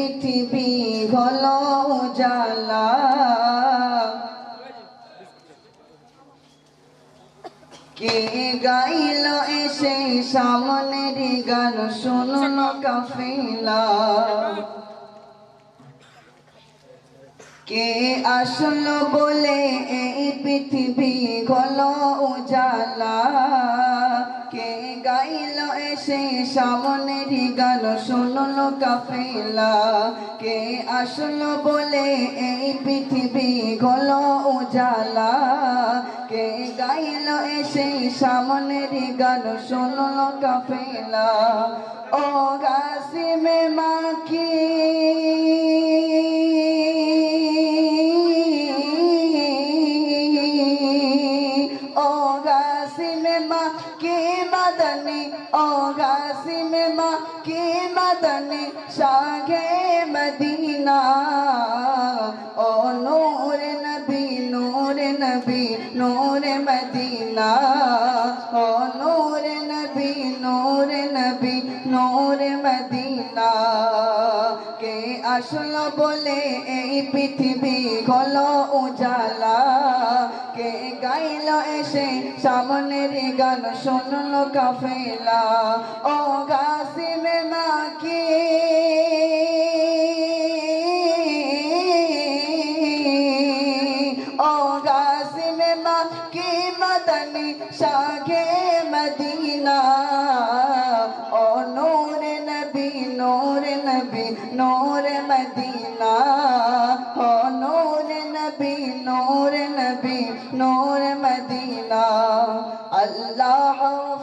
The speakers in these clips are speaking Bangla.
পৃথিবী হলো উজালা। কে গাইল এসে সামনের গান শুনুন কাফিলা। কে আসলো বলে এই পৃথিবী হলো উজালা। কে গাইল এসে সামনের গান শুনুন কাফিলা। কে আসলো বলে এই পৃথিবী হলো উজালা। কে গাইল এসে সামনের গান শুনুন কাফিলা। ও গাসিমে মাখি मदनी ओ गासिम माँ की मदनी शागे मदीना। ओ नूर नबी नूर नबी नूर मदीना। ओ नूर नबी नूर नबी नूर मदीना। के আসলো বলে এই পৃথিবী হলো উজালা। কে গাইল এসে সামনের গান শুনলো কাফেলা। ও গাসিমে মাখি ও গাসিমে মাখি মদনী শাগে মদীনা। ও নূর নবী নূর নবী नूर मदीना। हो नूर नबी नूर नबी नूर मदीना। अल्लाह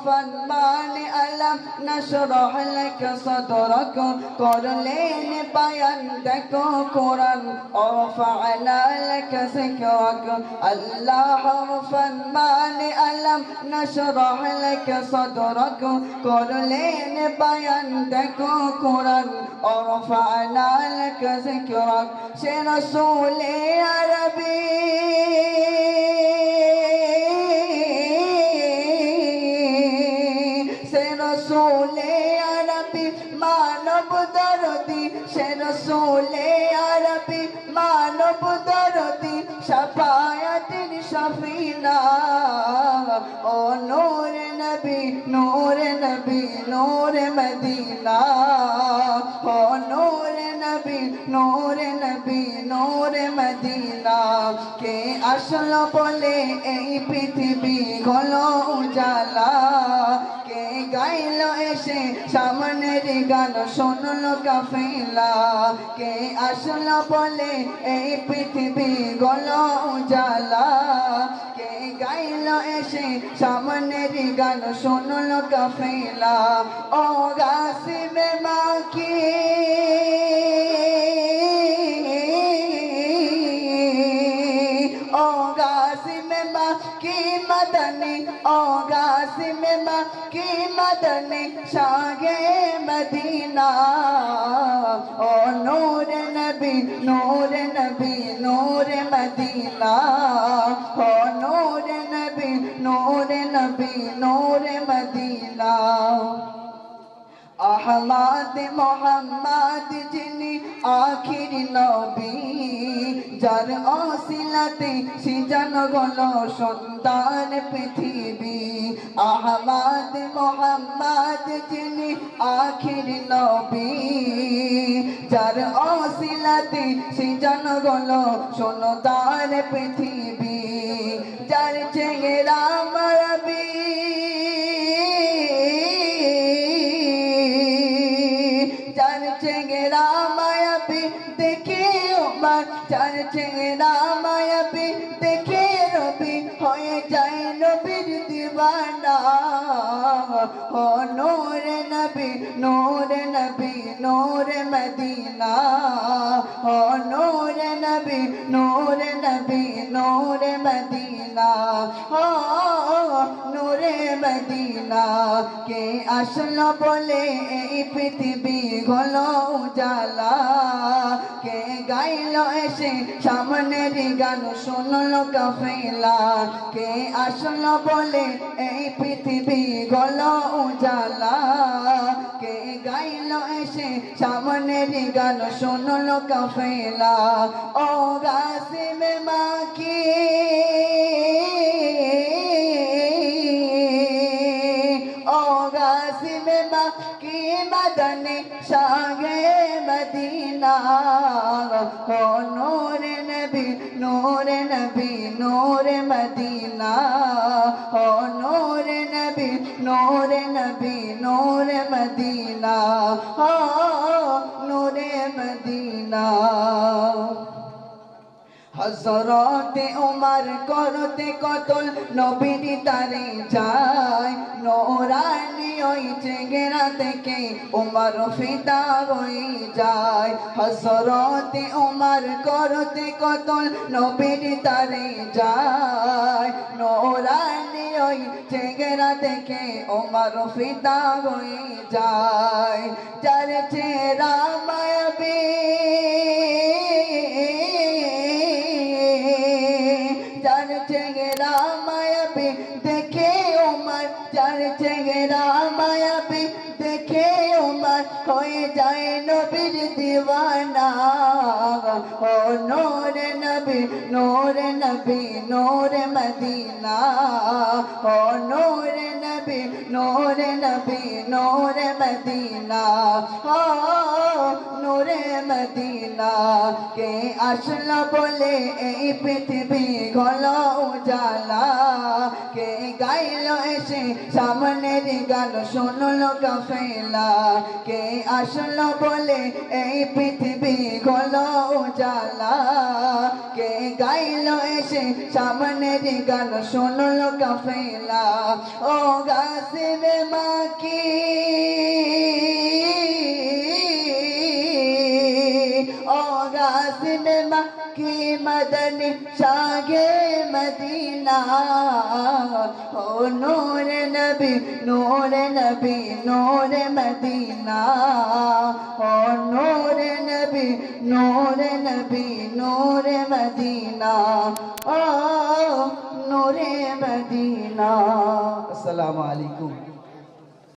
फरमान अलम नशरह लक सदरक कर लेन बयान देखो कुरान और फअला लक ज़िक्रक। अल्लाह फरमान अलम नशरह लक सदरक कर लेन बयान देखो कुरान और फअला लक ज़िक्रक। से रसूल अरबी रसूले अरबी मानव दर्दी से रसूले अरबी मानव दर्दी शफायतिन शफीना। ओ नूर नबी नूर नबी नूर मदीना। ओ नूर नबी नूर नबी नूर मदीना। के আসলো বলে এই পৃথিবী হলো উজালা। কে গাইল এসে সামনের গান শুনলো কাফেলা। কে আসলো বলে এই পৃথিবী হলো উজালা। কে গাইল এসে সামনের গান শুনলো কাফেলা। ও গাসিমে মাখি ओ गासिम माँ की मदनी ओ गासिम माँ की मदनी शागे मदीना। ओ नूर नबी नूर नबी नूर मदीना। ओ नूर नबी नूर नबी नूर मदीना। अहमद मोहम्मद जिनी आखिर नबी যার অসিলাতে সিজানো গলো সন্তান পৃথিবী। আহমদ মোহাম্মদ যিনি আখির নবী যার অসিলাতে সিজানো গলো সন্তান পৃথিবী। যার চেহারা মায়াবী যার চেহারা মায়াবী দেখে যার চেহারা মায়াবী দেখে রবি হয়ে যায় নবীর দিওয়ানা। ও নূর নবী নূর নবী নূর মদীনা। ও নূর নবী নূর নবী নূর মদীনা। ও নূরে মদীনা। কে আসলো বলে এই পৃথিবী হলো উজালা। কে গাইল এসে সামনের গান শুনলো কাফেলা কে আসলো বলে এই পৃথিবী গলো উজালা কে গাইল এসে সামনের গান শুনলো কাফেলা ও গাসিমে মাকি ও গাসিমে মাকি মদনী শাহে মদিনা ও নূরে নবী নূরে নবী নূরে মদিনা ও নূরে নবী নূরে নবী নূরে মদিনা ও নূরে মদিনা হযরতে ওমর করতে কতল নবীর দারে যায় নূরানি ওই চেহারা থেকে ওমর ফিদা হয়ে যায় হযরতে ওমর করতে কতল নবীর দারে যায় নূরানি ওই চেহারা থেকে ওমর ফিদা হয়ে যায় যার চেহারা মায়াবী যার চেহারা মায়াবী দেখে ওমর যার চেহারা মায়াবী দেখে ওমর হয়ে যায় নবীর দিওয়ানা ও নূরে নবী নূরে নবী নূরে মদিনা ও নূরে নবী নূরে নবী নূরে মদিনা ও নূরে মদিনা কে আসলো বলে এই পৃথিবী গলো উজালা কে গাইল এসে সামনের গান শুনলো কাফেলা কে আসলো বলে এই পৃথিবী গলো উজালা কে গাইল এসে সামনের গান শুনলো কাফেলা ও গাসিমে মাকি ও গাসিমে মাকি মদনী শাহে মদিনা ও নূরে নবী নূরে নবী নূরে মদিনা ও নূরে নবী নূরে নবী নূরে মদিনা ও নূরে মদিনা। আসসালামু আলাইকুম।